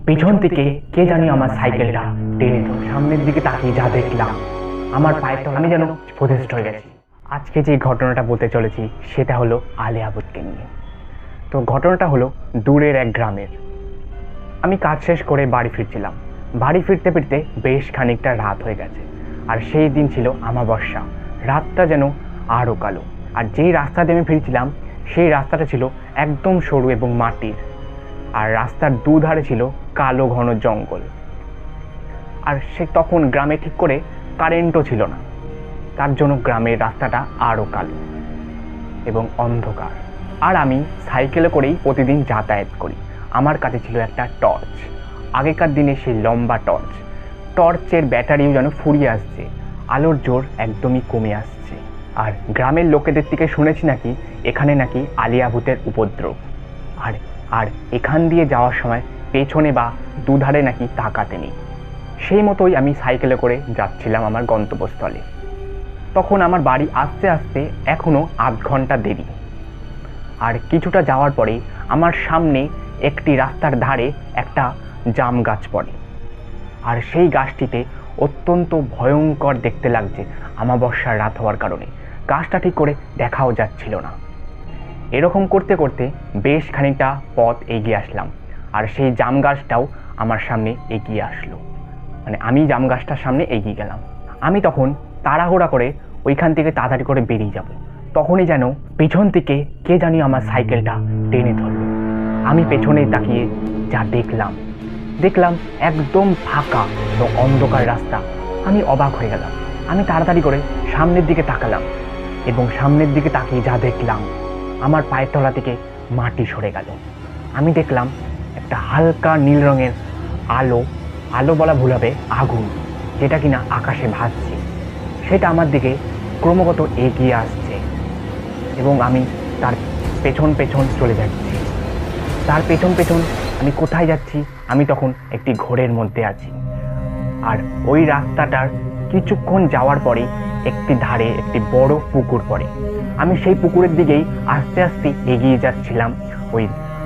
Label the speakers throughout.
Speaker 1: পিছন থেকে কে জানি আমার সাইকেলটা টেনে ধরে সামনের দিকে তাকিয়ে যা দেখলাম আমার পায়ের তলা আমি যেন প্রতিষ্ঠিত হয়ে গেছি। আজকে যে ঘটনাটা বলতে চলেছি সেটা হলো আলিয়া ভুতকে নিয়ে। তো ঘটনাটা হলো দূরের এক গ্রামের। আমি কাজ শেষ করে বাড়ি ফিরছিলাম। বাড়ি ফিরতে ফিরতে বেশ খানিকটা রাত হয়ে গেছে, আর সেই দিন ছিল আমাবস্যা। রাতটা যেন আরও কালো, আর যেই রাস্তা দিয়ে আমি ফিরছিলাম সেই রাস্তাটা ছিল একদম সরু এবং মাটির, আর রাস্তার দুধারে ছিল কালো ঘন জঙ্গল। আর সে তখন গ্রামে ঠিক করে কারেন্টও ছিল না, তার জন্য গ্রামের রাস্তাটা আরও কালো এবং অন্ধকার। আর আমি সাইকেলে করেই প্রতিদিন যাতায়াত করি। আমার কাছে ছিল একটা টর্চ, আগেকার দিনে সেই লম্বা টর্চ। টর্চের ব্যাটারিও যেন ফুরিয়ে আসছে, আলোর জোর একদমই কমে আসছে। আর গ্রামের লোকেদের থেকে শুনেছি নাকি এখানে নাকি আলিয়া ভূতের উপদ্রব, আর আর এখান দিয়ে যাওয়ার সময় পেছনে বা দুধারে নাকি তাকাতে নেই। সেই মতোই আমি সাইকেলে করে যাচ্ছিলাম আমার গন্তব্যস্থলে। তখন আমার বাড়ি আসতে আসতে এখনও আধ ঘন্টা দেরি। আর কিছুটা যাওয়ার পরে আমার সামনে একটি রাস্তার ধারে একটা জাম গাছ পড়ে, আর সেই গাছটিতে অত্যন্ত ভয়ঙ্কর দেখতে লাগছে আমাবস্যার রাত হওয়ার কারণে। গাছটা ঠিক করে দেখাও যাচ্ছিল না। এরকম করতে করতে বেশ খানিকটা পথ এগিয়ে আসলাম, আর সেই জাম গাছটাও আমার সামনে এগিয়ে আসলো। মানে আমি জাম গাছটার সামনে এগিয়ে গেলাম। আমি তখন তাড়াহুড়া করে ওইখান থেকে তাড়াতাড়ি করে বেরিয়ে যাব, তখনই যেন পেছন থেকে কে জানি আমার সাইকেলটা টেনে ধরলো। আমি পেছনে তাকিয়ে যা দেখলাম একদম ফাঁকা এবং অন্ধকার রাস্তা। আমি অবাক হয়ে গেলাম। আমি তাড়াতাড়ি করে সামনের দিকে তাকালাম, এবং সামনের দিকে তাকিয়ে যা দেখলাম আমার পায়ের তলা থেকে মাটি সরে গেল। আমি দেখলাম একটা হালকা নীল রঙের আলো বলা ভুল হবে, আগুন, যেটা কিনা আকাশে ভাসছে। সেটা আমার দিকে ক্রমাগত এগিয়ে আসছে, এবং আমি তার পেছন পেছন চলে যাচ্ছি। তার পেছন পেছন আমি কোথায় যাচ্ছি? আমি তখন একটি ঘোরের মধ্যে আছি। আর ওই রাস্তাটার কিছুক্ষণ যাওয়ার পরে একটি ধারে একটি বড় পুকুর পড়ে। আমি সেই পুকুরের দিকেই আস্তে আস্তে এগিয়ে যাচ্ছিলাম। ওই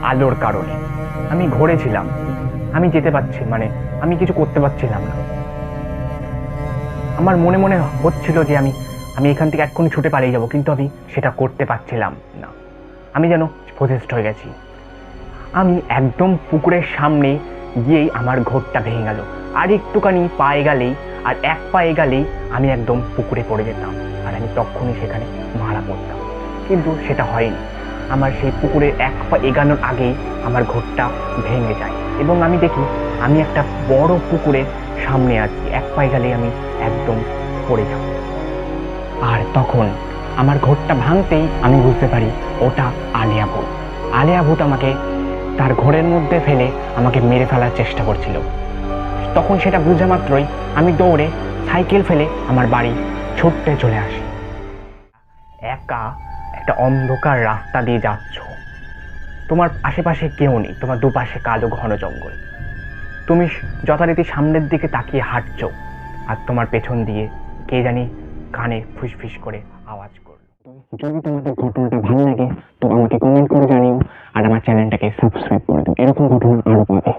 Speaker 1: আলোর কারণে আমি ঘোরে ছিলাম, আমি যেতে পারছি, মানে আমি কিছু করতে পারছিলাম না। আমার মনে মনে হচ্ছিল যে আমি এখান থেকে এক্ষুনি ছুটে পালিয়ে যাব, কিন্তু আমি সেটা করতে পারছিলাম না। আমি যেন প্রতিষ্ঠিত হয়ে গেছি। আমি একদম পুকুরের সামনে গিয়েই আমার ঘোরটা ভেঙে গেল। আর একটুখানি পায়ে গেলেই, আর এক পায়ে গেলেই আমি একদম পুকুরে পড়ে যেতাম, আর আমি তখনই সেখানে মারা পড়তাম। কিন্তু সেটা হয়নি। আমার সেই পুকুরে এক পা এগানোর আগেই আমার ঘোরটা ভেঙে যায়, এবং আমি দেখি আমি একটা বড় পুকুরের সামনে আছি। এক পায়ে গেলেই আমি একদম পড়ে যাব। আর তখন আমার ঘোরটা ভাঙতেই আমি বুঝতে পারি ওটা আলিয়া ভূত। আলিয়া ভূত আমাকে তার ঘোরের মধ্যে ফেলে আমাকে মেরে ফেলার চেষ্টা করছিল। তখন সেটা বুঝে মাত্রই আমি দৌড়ে সাইকেল ফেলে আমার বাড়ি ছুটতে চলে আসি। একা একটা অন্ধকার রাস্তা দিয়ে যাচ্ছ, তোমার আশেপাশে কেউ নেই, তোমার দুপাশে কালো ঘন জঙ্গল। তুমি যথারীতি সামনের দিকে তাকিয়ে হাঁটছো, আর তোমার পেছন দিয়ে কে জানি কানে ফুসফিস করে আওয়াজ করলো। যদি তোমাদের ঘটনাটা ভালো লাগে তো আমাকে কমেন্ট করে জানিও, আর আমার চ্যানেলটাকে সাবস্ক্রাইব করে দিও। এরকম ঘটনা আরো পাবে।